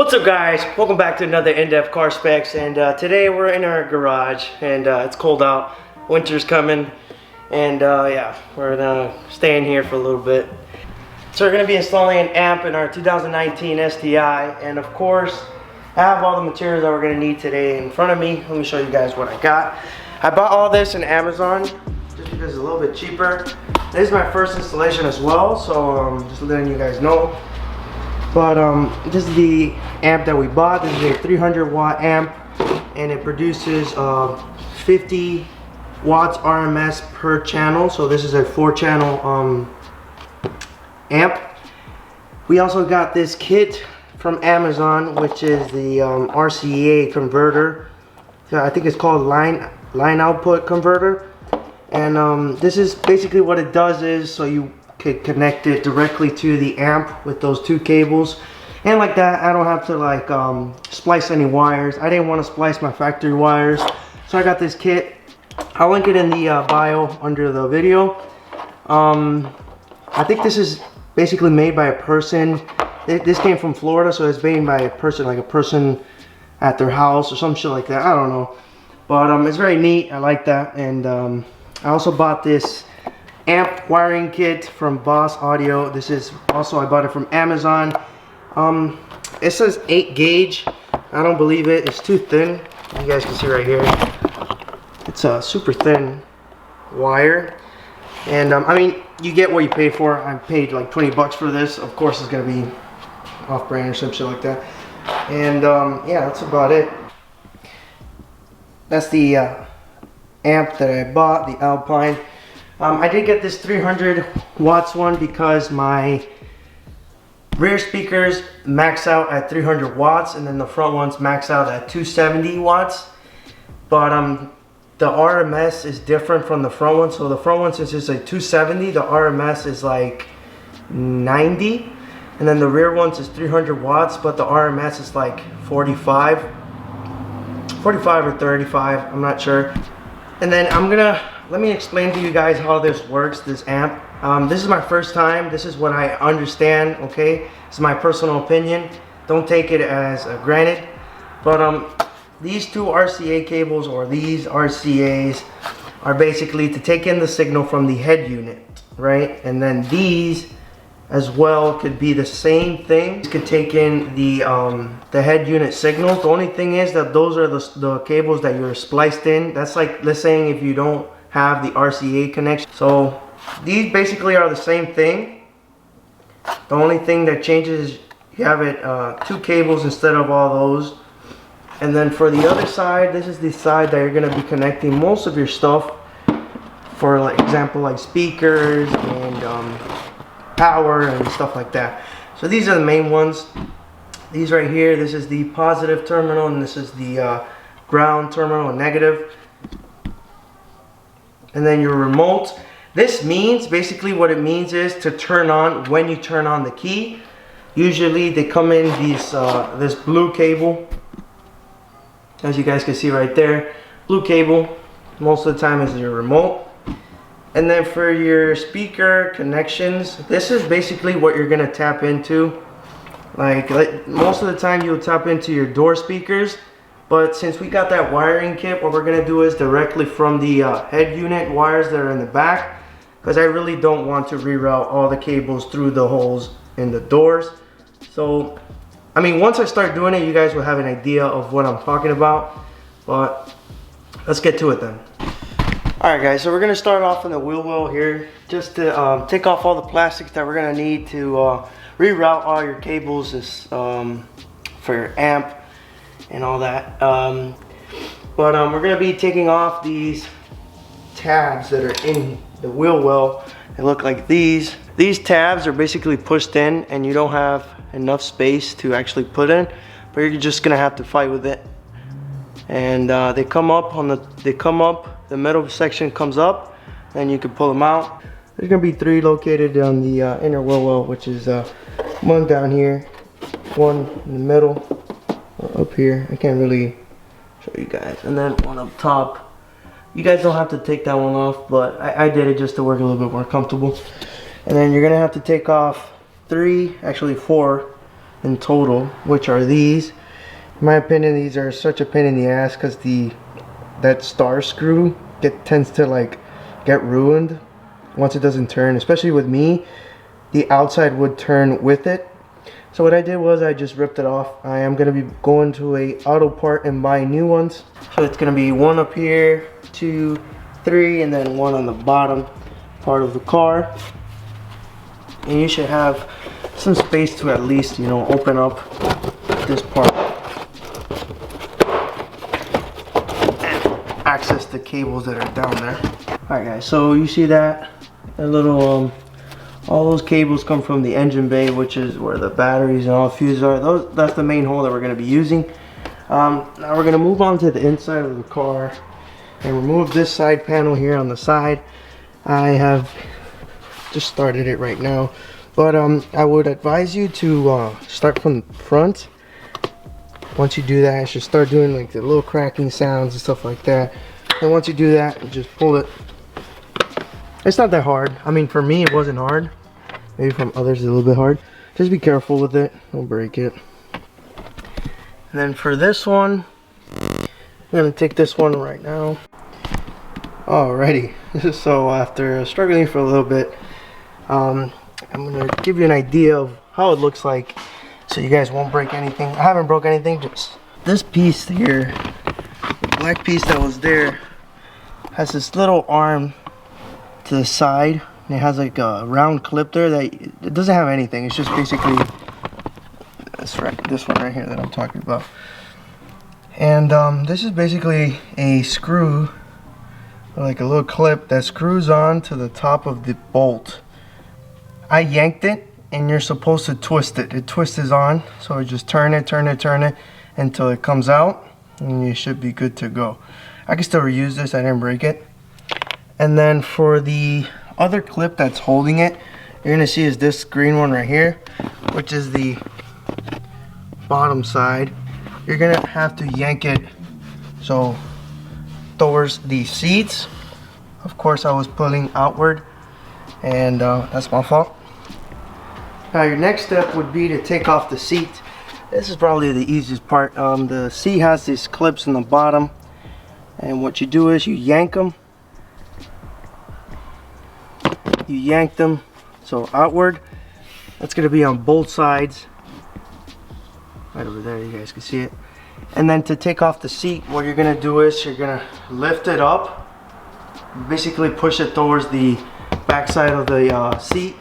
What's up, guys? Welcome back to another in-depth car specs, and today we're in our garage, and it's cold out. Winter's coming, and yeah, we're gonna stay in here for a little bit. So we're gonna be installing an amp in our 2019 STI, and of course I have all the materials that we're gonna need today in front of me. Let me show you guys what I got. I bought all this in Amazon just because it's a little bit cheaper. This is my first installation as well, so just letting you guys know. But this is the amp that we bought. This is a 300 watt amp, and it produces 50 watts RMS per channel. So this is a 4-channel amp. We also got this kit from Amazon, which is the RCA converter. So I think it's called line output converter. And this is basically what it does is, so you could connect it directly to the amp with those 2 cables, and like that I don't have to like splice any wires. I didn't want to splice my factory wires, so I got this kit. I'll link it in the bio under the video. I think this is basically made by a person. This came from Florida, so it's made by a person, like a person at their house or some shit like that. I don't know, but it's very neat. I like that. And I also bought this amp wiring kit from Boss Audio. This is also, I bought it from Amazon. It says 8 gauge. I don't believe it. It's too thin. You guys can see right here. It's a super thin wire. And I mean, you get what you pay for. I paid like 20 bucks for this. Of course it's gonna be off-brand or some shit like that. And yeah, that's about it. That's the amp that I bought, the Alpine. I did get this 300 watts one because my rear speakers max out at 300 watts, and then the front ones max out at 270 watts. But the RMS is different from the front one. So the front one, since it's a 270, the RMS is like 90, and then the rear ones is 300 watts, but the RMS is like 45 or 35, I'm not sure. And then let me explain to you guys how this works, this amp. This is my first time. This is what I understand, okay? It's my personal opinion. Don't take it as granted. But these 2 RCA cables, or these RCAs, are basically to take in the signal from the head unit, right? And then these as well could be the same thing. It could take in the head unit signals. The only thing is that those are the cables that you're spliced in. That's like, let's say if you don't have the RCA connection. So these basically are the same thing. The only thing that changes is you have it 2 cables instead of all those. And then for the other side, this is the side that you're going to be connecting most of your stuff, for like example, like speakers and power and stuff like that. So these are the main ones. These right here, this is the positive terminal, and this is the ground terminal, negative. And then your remote. This means, basically what it means is to turn on when you turn on the key. Usually they come in these this blue cable, as you guys can see right there. Blue cable most of the time is your remote. And then for your speaker connections, this is basically what you're gonna tap into. Like most of the time you'll tap into your door speakers, but since we got that wiring kit, what we're gonna do is directly from the head unit wires that are in the back, because I really don't want to reroute all the cables through the holes in the doors. So I mean, once I start doing it, you guys will have an idea of what I'm talking about. But let's get to it then. Alright guys, so we're going to start off in the wheel well here, just to take off all the plastics that we're going to need to reroute all your cables for your amp and all that. But we're going to be taking off these tabs that are in the wheel well. They look like these. These tabs are basically pushed in, and you don't have enough space to actually put in, but you're just going to have to fight with it. And they come up, the middle section comes up, and you can pull them out. There's gonna be 3 located on the inner wheel well, which is one down here, one in the middle, up here. I can't really show you guys, and then one up top. You guys don't have to take that one off, but I did it just to work a little bit more comfortable. And then you're gonna have to take off 3, actually 4 in total, which are these. In my opinion, these are such a pain in the ass because that star screw tends to like get ruined once it doesn't turn. Especially with me, the outside would turn with it. So what I did was I just ripped it off. I am gonna be going to a auto part and buying new ones. So it's gonna be one up here, 2, 3, and then one on the bottom part of the car. And you should have some space to at least, you know, open up this part and access the cables that are down there. Alright guys, so you see that a little all those cables come from the engine bay, which is where the batteries and all the fuses are. That's the main hole that we're going to be using. Now we're going to move on to the inside of the car and remove this side panel here on the side. I have just started it right now, but I would advise you to start from the front. Once you do that, you should start doing like the little cracking sounds and stuff like that. And once you do that, you just pull it. It's not that hard. I mean, for me, it wasn't hard. Maybe from others, it's a little bit hard. Just be careful with it. Don't break it. And then for this one, I'm going to take this one right now. Alrighty. So after struggling for a little bit, I'm going to give you an idea of how it looks like so you guys won't break anything. I haven't broke anything. Just this piece here, the black piece that was there, has this little arm to the side, and it has like a round clip there that it doesn't have anything. It's just basically this one right here that I'm talking about. And this is basically a screw, like a little clip that screws on to the top of the bolt. I yanked it, and you're supposed to twist it. It twists on, so just turn it until it comes out, and you should be good to go. I can still reuse this. I didn't break it. And then for the other clip that's holding it, you're gonna see is this green one right here, which is the bottom side. You're gonna have to yank it so towards the seats. Of course, I was pulling outward, and that's my fault. Now your next step would be to take off the seat. This is probably the easiest part. The seat has these clips in the bottom, and what you do is you yank them. You yank them so outward. That's going to be on both sides. Right over there, you guys can see it. And then to take off the seat, what you're going to do is you're going to lift it up. Basically push it towards the back side of the seat.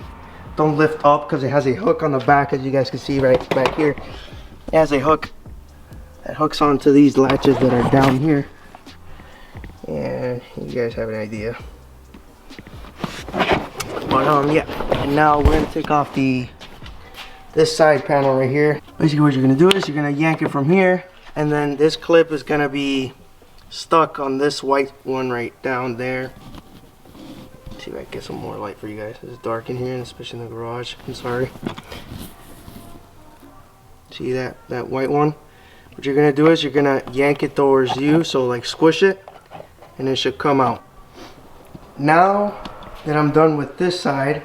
Don't lift up because it has a hook on the back, as you guys can see right back here. It has a hook that hooks onto these latches that are down here. And you guys have an idea. But yeah, and now we're gonna take off this side panel right here. Basically what you're gonna do is you're gonna yank it from here, and then this clip is gonna be stuck on this white one right down there. Let's see if I can get some more light for you guys. It's dark in here, especially in the garage. I'm sorry. See that white one? What you're gonna do is you're gonna yank it towards you, so like squish it, and it should come out. Now that I'm done with this side,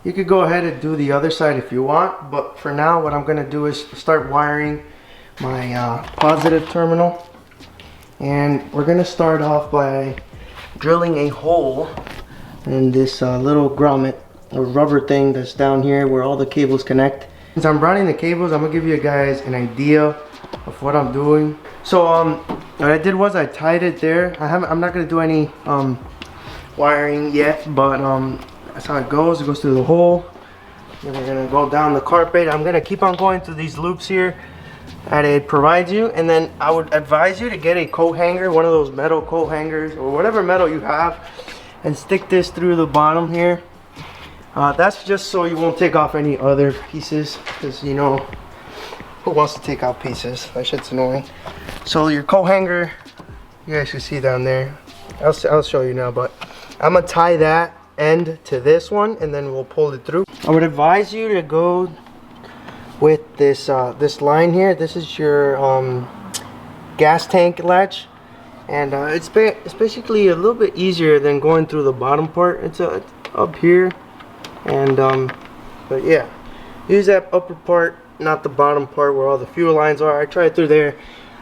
you could go ahead and do the other side if you want, but for now what I'm going to do is start wiring my positive terminal. And we're going to start off by drilling a hole in this little grommet or rubber thing that's down here where all the cables connect. Since I'm running the cables, I'm going to give you guys an idea of what I'm doing. So what I did was I tied it there. I'm not going to do any wiring yet, but that's how it goes. It goes through the hole. Then we're gonna go down the carpet. I'm gonna keep on going through these loops here that it provides you, and then I would advise you to get a coat hanger, one of those metal coat hangers or whatever metal you have, and stick this through the bottom here. That's just so you won't take off any other pieces, because you know who wants to take out pieces. That shit's annoying. So your coat hanger, you guys can see down there. I'll show you now, but I'm gonna tie that end to this one, and then we'll pull it through. I would advise you to go with this this line here. This is your gas tank latch, and it's basically a little bit easier than going through the bottom part. It's up here, and but yeah, use that upper part not the bottom part where all the fuel lines are. I tried through there.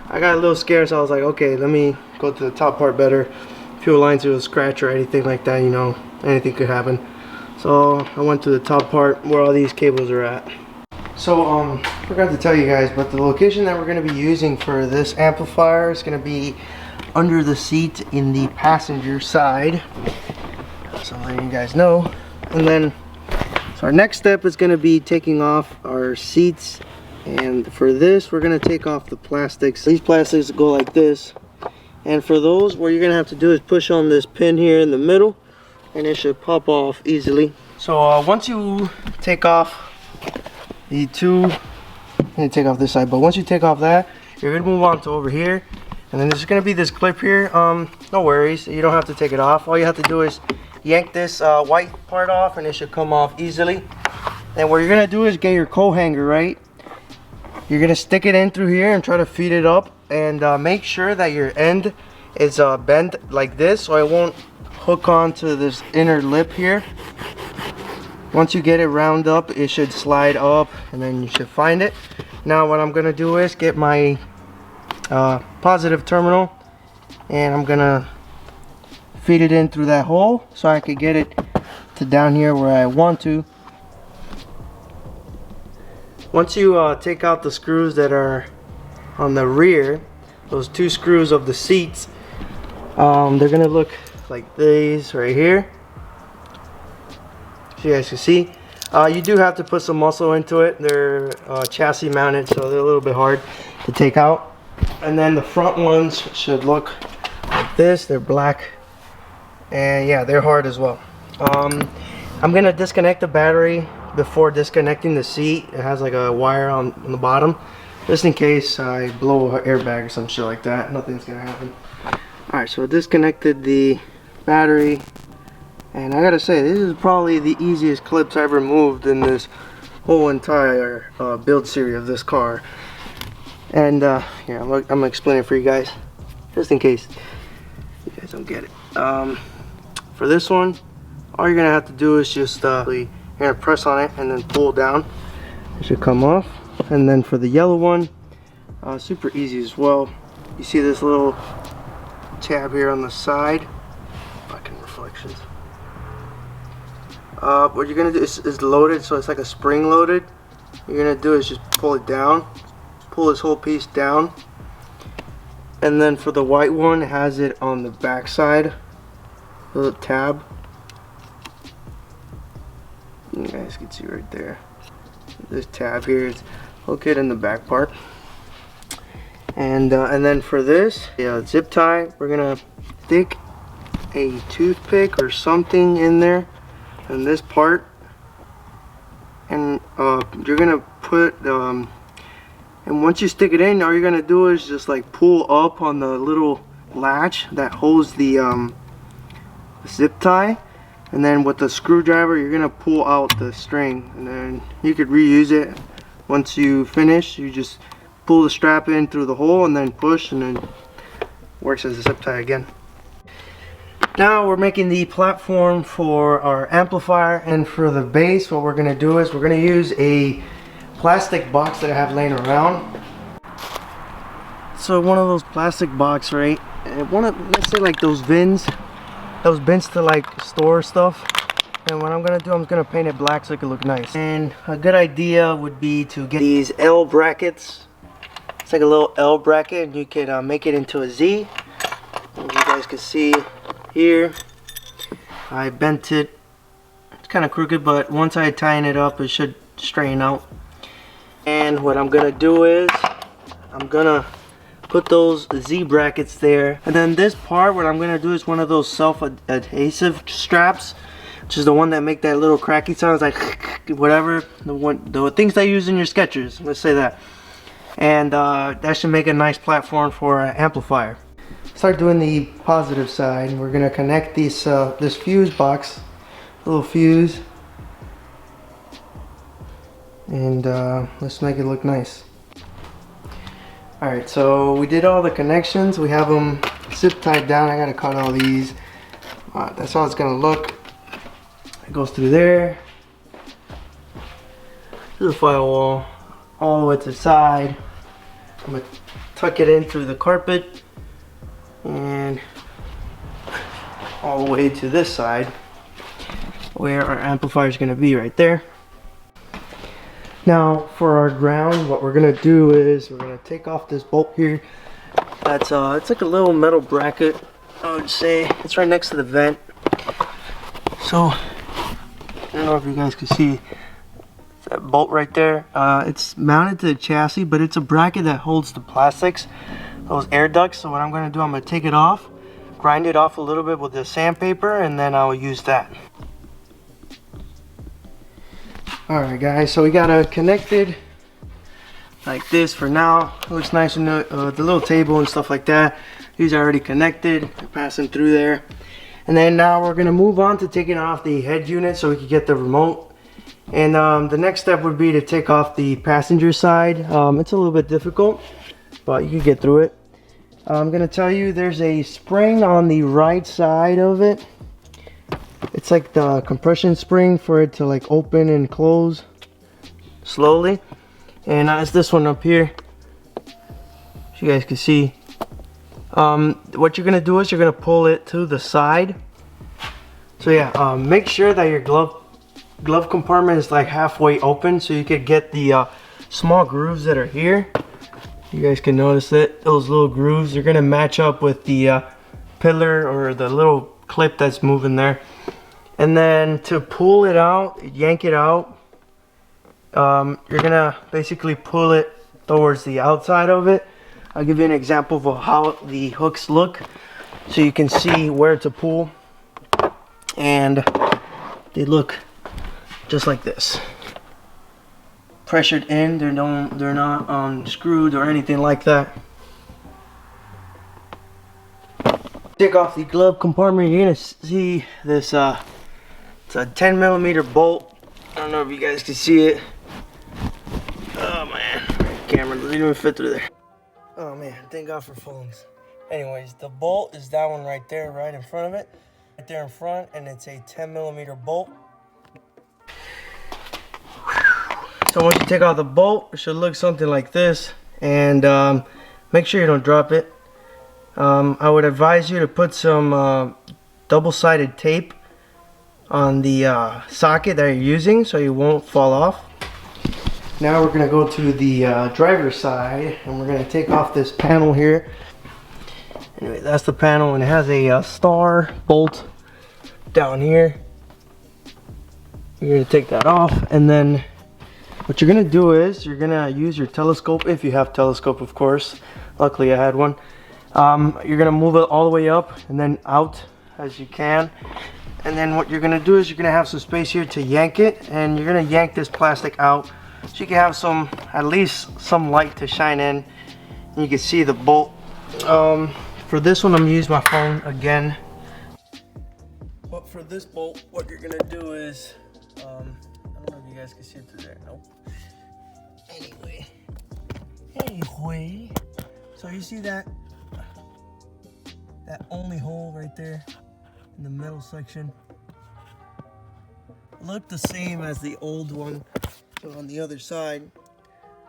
I got a little scared, so I was like, okay, let me go to the top part better. Fuel lines will scratch or anything like that, you know, anything could happen. So I went to the top part where all these cables are at. So forgot to tell you guys, but the location that we're going to be using for this amplifier is going to be under the seat in the passenger side. So I'm letting you guys know. And then, so our next step is going to be taking off our seats. And for this, we're going to take off the plastics. These plastics go like this. And for those, what you're going to have to do is push on this pin here in the middle, and it should pop off easily. So once you take off the two, I'm going to take off this side, but once you take off that, you're going to move on to over here. And then there's going to be this clip here. No worries, you don't have to take it off. All you have to do is yank this white part off, and it should come off easily. And what you're going to do is get your coat hanger, right? You're going to stick it in through here and try to feed it up, and make sure that your end is bent like this so it won't hook onto this inner lip here. Once you get it round up, it should slide up, and then you should find it. Now what I'm going to do is get my positive terminal, and I'm going to feed it in through that hole so I could get it to down here where I want to. Once you take out the screws that are on the rear, those two screws of the seats, they're gonna look like these right here. So you guys can see, you do have to put some muscle into it. They're chassis mounted, so they're a little bit hard to take out. And then the front ones should look like this. They're black, and yeah, they're hard as well. I'm gonna disconnect the battery before disconnecting the seat. It has like a wire on the bottom, just in case I blow an airbag or some shit like that. Nothing's gonna happen. Alright, so I disconnected the battery, and I gotta say, this is probably the easiest clips I ever moved in this whole entire build series of this car. And yeah, I'm gonna explain it for you guys, just in case you guys don't get it. For this one, all you're gonna have to do is just you're gonna press on it and then pull down. It should come off. And then for the yellow one, super easy as well. You see this little tab here on the side. Fucking reflections. What you're gonna do is loaded, so it's like a spring loaded. What you're gonna do is just pull it down, pull this whole piece down. And then for the white one, it has it on the back side, little tab. You guys can see right there. This tab here is located in the back part. And then for this zip tie, we're gonna stick a toothpick or something in there in this part, and you're gonna put and once you stick it in, all you're gonna do is just like pull up on the little latch that holds the zip tie. And then with the screwdriver, you're gonna pull out the string, and then you could reuse it. Once you finish, you just pull the strap in through the hole and then push, and then works as a zip tie again. Now we're making the platform for our amplifier, and for the base, what we're gonna do is we're gonna use a plastic box that I have laying around. So one of those plastic box, right? Let's say like those bins to like store stuff. And what I'm gonna do, I'm gonna paint it black so it can look nice. And a good idea would be to get these L brackets. It's like a little L bracket, and you can make it into a Z. And you guys can see here, I bent it. It's kind of crooked, but once I tighten it up, it should straighten out. And what I'm gonna do is I'm gonna put those Z brackets there, and then this part, what I'm gonna do is one of those self-adhesive straps, which is the one that make that little cracky sounds, like whatever, the things that you use in your Skechers, let's say that. And that should make a nice platform for an amplifier. Start doing the positive side. We're gonna connect these this fuse box, little fuse, and let's make it look nice. Alright, so we did all the connections. We have them zip tied down. I gotta cut all these. That's how it's gonna look. It goes through there to the firewall, all the way to the side. I'm gonna tuck it in through the carpet and all the way to this side where our amplifier is gonna be, right there. Now for our ground, what we're gonna do is we're gonna take off this bolt here. That's it's like a little metal bracket, I would say. It's right next to the vent. So I don't know if you guys can see that bolt right there. It's mounted to the chassis, but it's a bracket that holds the plastics, those air ducts. So what I'm going to do, I'm going to take it off, grind it off a little bit with the sandpaper, and then I'll use that. Alright guys, so we got it connected like this for now. It looks nice, and the little table and stuff like that, these are already connected. They're passing through there. And then now we're going to move on to taking off the head unit so we can get the remote. And the next step would be to take off the passenger side. It's a little bit difficult, but you can get through it. I'm going to tell you, there's a spring on the right side of it. It's like the compression spring for it to like open and close slowly. And it's this one up here, so you guys can see. What you're going to do is you're going to pull it to the side. So yeah, make sure that your glove compartment is like halfway open so you could get the small grooves that are here. You guys can notice that those little grooves, they're gonna match up with the pillar or the little clip that's moving there. And then to pull it out, yank it out, you're gonna basically pull it towards the outside of it. I'll give you an example of how the hooks look so you can see where to pull. And they look just like this, pressured in. They're not screwed or anything like that. Take off the glove compartment. You're gonna see this. It's a 10mm bolt. I don't know if you guys can see it. Oh man, camera doesn't even fit through there. Oh man, thank God for phones. Anyways, the bolt is that one right there, right in front of it, right there in front, and it's a 10mm bolt. So once you take out the bolt, it should look something like this. And make sure you don't drop it. I would advise you to put some double-sided tape on the socket that you're using so you won't fall off. Now we're going to go to the driver's side, and we're going to take off this panel here. Anyway, that's the panel, and it has a star bolt down here. You're going to take that off, and then what you're gonna do is you're gonna use your telescope, if you have telescope, of course. Luckily I had one. You're gonna move it all the way up and then out as you can. And then what you're gonna do is you're gonna have some space here to yank it, and you're gonna yank this plastic out so you can have some, at least some light to shine in, and you can see the bolt. For this one I'm gonna use my phone again. But for this bolt, what you're gonna do is I don't know if you guys can see it through there. Nope. Anyway, so you see that only hole right there in the middle section? Look the same as the old one. So on the other side,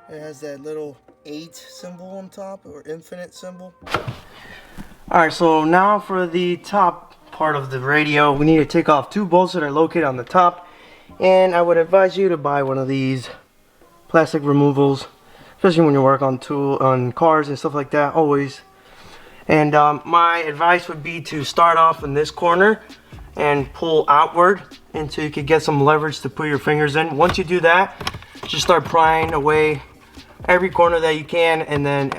it has that little 8 symbol on top, or infinite symbol. Alright, so now for the top part of the radio, we need to take off 2 bolts that are located on the top. And I would advise you to buy one of these plastic removals, especially when you work on cars and stuff like that, always. And my advice would be to start off in this corner and pull outward until you can get some leverage to put your fingers in. Once you do that, just start prying away every corner that you can. And then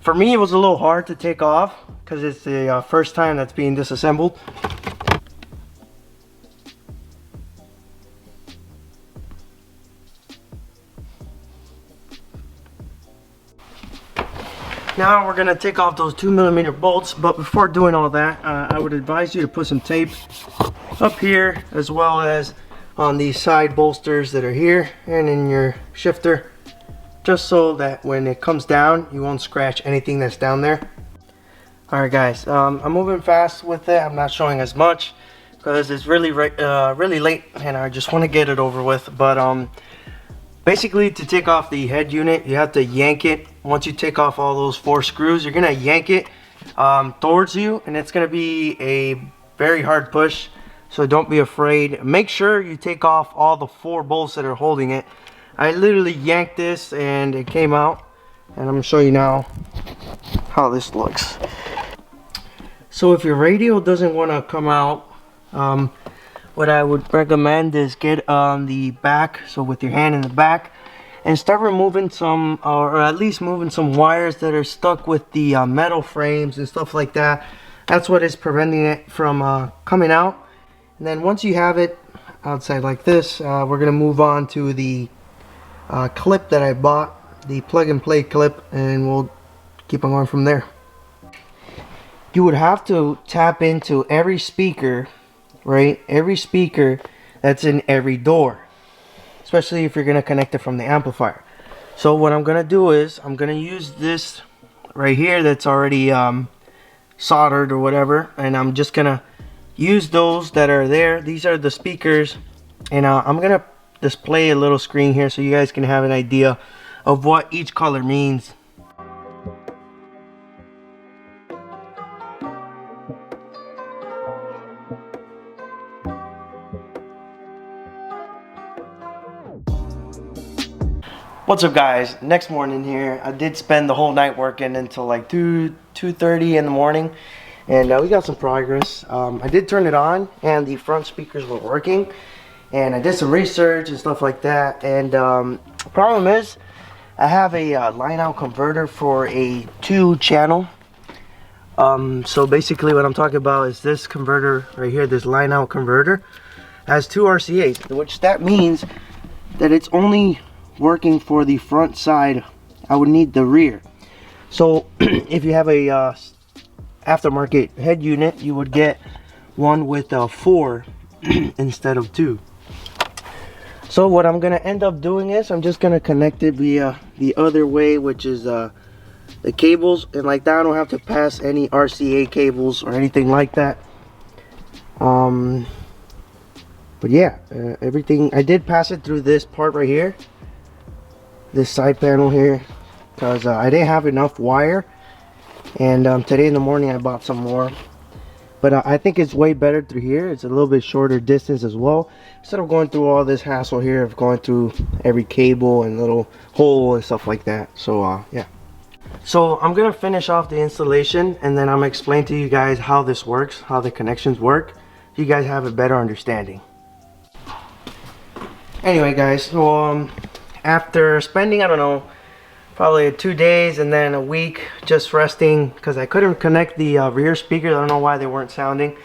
for me, it was a little hard to take off because it's the first time that's being disassembled. Now we're going to take off those 2mm bolts, but before doing all that, I would advise you to put some tape up here, as well as on the side bolsters that are here and in your shifter, just so that when it comes down, you won't scratch anything that's down there. Alright guys, I'm moving fast with it. I'm not showing as much because it's really late and I just want to get it over with. But Basically, to take off the head unit, you have to yank it. Once you take off all those 4 screws, you're gonna yank it towards you, and it's gonna be a very hard push, so don't be afraid. Make sure you take off all the 4 bolts that are holding it. I literally yanked this and it came out, and I'm gonna show you now how this looks. So if your radio doesn't want to come out, what I would recommend is get on the back, so with your hand in the back, and start removing some, or at least moving some wires that are stuck with the metal frames and stuff like that. That's what is preventing it from coming out. And then once you have it outside like this, we're going to move on to the clip that I bought, the plug and play clip, and we'll keep on going from there. You would have to tap into every speaker, right? Every speaker that's in every door, especially if you're going to connect it from the amplifier. So what I'm going to do is I'm going to use this right here that's already soldered or whatever, and I'm just going to use those that are there. These are the speakers, and I'm going to display a little screen here so you guys can have an idea of what each color means. What's up, guys? Next morning here. I did spend the whole night working until like 2:30 in the morning, and we got some progress. I did turn it on and the front speakers were working, and I did some research and stuff like that. And the problem is I have a line out converter for a 2-channel. So basically what I'm talking about is this converter right here. This line out converter has 2 RCAs, which that means that it's only working for the front side. I would need the rear. So if you have a aftermarket head unit, you would get one with 4 instead of 2. So what I'm gonna end up doing is I'm just gonna connect it via the other way, which is the cables, and like that I don't have to pass any RCA cables or anything like that. But yeah, everything, I did pass it through this part right here, this side panel here, because I didn't have enough wire, and today in the morning I bought some more. But I think it's way better through here. It's a little bit shorter distance as well, instead of going through all this hassle here of going through every cable and little hole and stuff like that. So yeah, so I'm gonna finish off the installation, and then I'm gonna explain to you guys how this works, how the connections work, so you guys have a better understanding. Anyway guys, so after spending, I don't know, probably 2 days and then a week just resting because I couldn't connect the rear speakers. I don't know why they weren't sounding.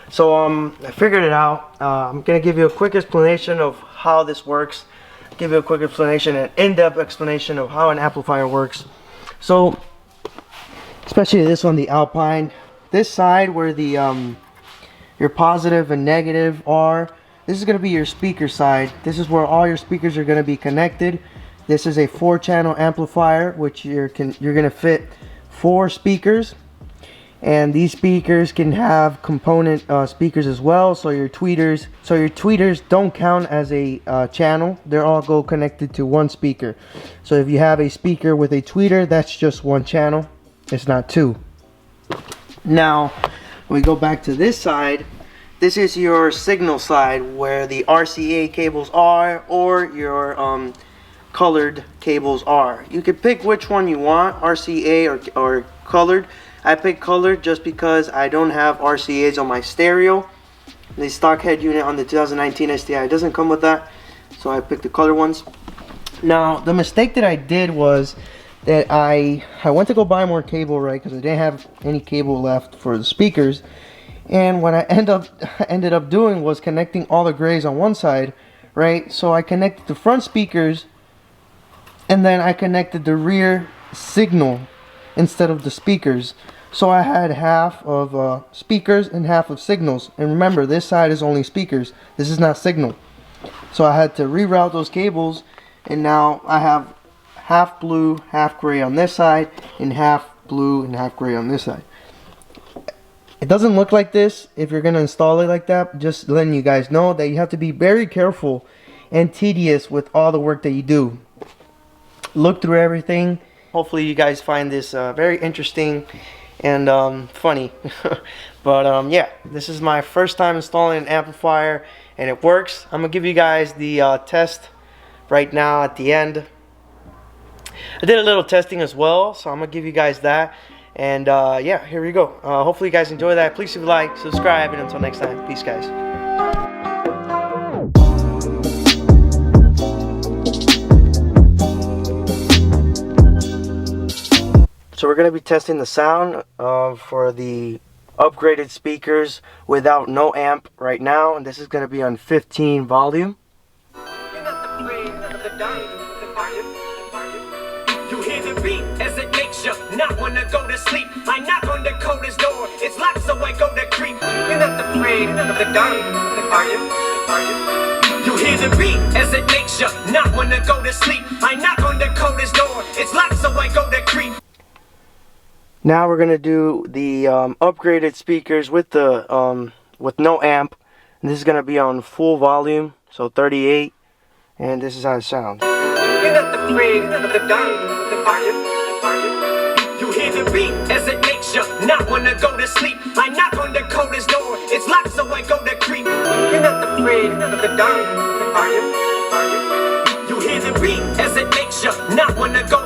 So I figured it out. I'm gonna give you a quick explanation of how this works. Give you a quick explanation, an in-depth explanation of how an amplifier works. So especially this one, the Alpine, this side where the your positive and negative are, this is going to be your speaker side. This is where all your speakers are going to be connected. This is a 4-channel amplifier, which you're going to fit 4 speakers, and these speakers can have component speakers as well. So your tweeters, don't count as a channel. They're all go connected to 1 speaker. So if you have a speaker with a tweeter, that's just 1 channel. It's not 2. Now, when we go back to this side, this is your signal side where the RCA cables are, or your colored cables are. You can pick which one you want, RCA or colored. I picked colored just because I don't have RCAs on my stereo. The stock head unit on the 2019 STI doesn't come with that, so I picked the colored ones. Now the mistake that I did was that I went to go buy more cable, right, because I didn't have any cable left for the speakers. And what I ended up doing was connecting all the grays on one side, right? So I connected the front speakers, and then I connected the rear signal instead of the speakers. So I had half of speakers and half of signals. And remember, this side is only speakers. This is not signal. So I had to reroute those cables, and now I have half blue, half gray on this side, and half blue and half gray on this side. It doesn't look like this if you're going to install it like that. Just letting you guys know that you have to be very careful and tedious with all the work that you do. Look through everything. Hopefully you guys find this very interesting and funny. But yeah, this is my first time installing an amplifier and it works. I'm gonna give you guys the test right now at the end. I did a little testing as well, so I'm gonna give you guys that. And yeah, here we go. Hopefully you guys enjoy that. Please leave a like, subscribe, and until next time, peace guys. So we're going to be testing the sound for the upgraded speakers without no amp right now, and this is going to be on 15 volume. You're not afraid of the dark, you hear the beat as it makes you not want to go to sleep. I knock on the coldest door, it's locked so I go to creep. You're not afraid of the dark, are you? You hear the beat as it makes you not want to go to sleep. I knock on the coldest door, it's locked so I go to creep. Now we're gonna do the upgraded speakers with the with no amp, and this is gonna be on full volume, so 38, and this is how it sounds. You're not afraid of the dark, are you? You hear the beat as it makes you not wanna go to sleep. I knock on the coldest door, it's locked so I go to creep. You're not afraid of the dark, are you? You hear the beat as it makes you not wanna go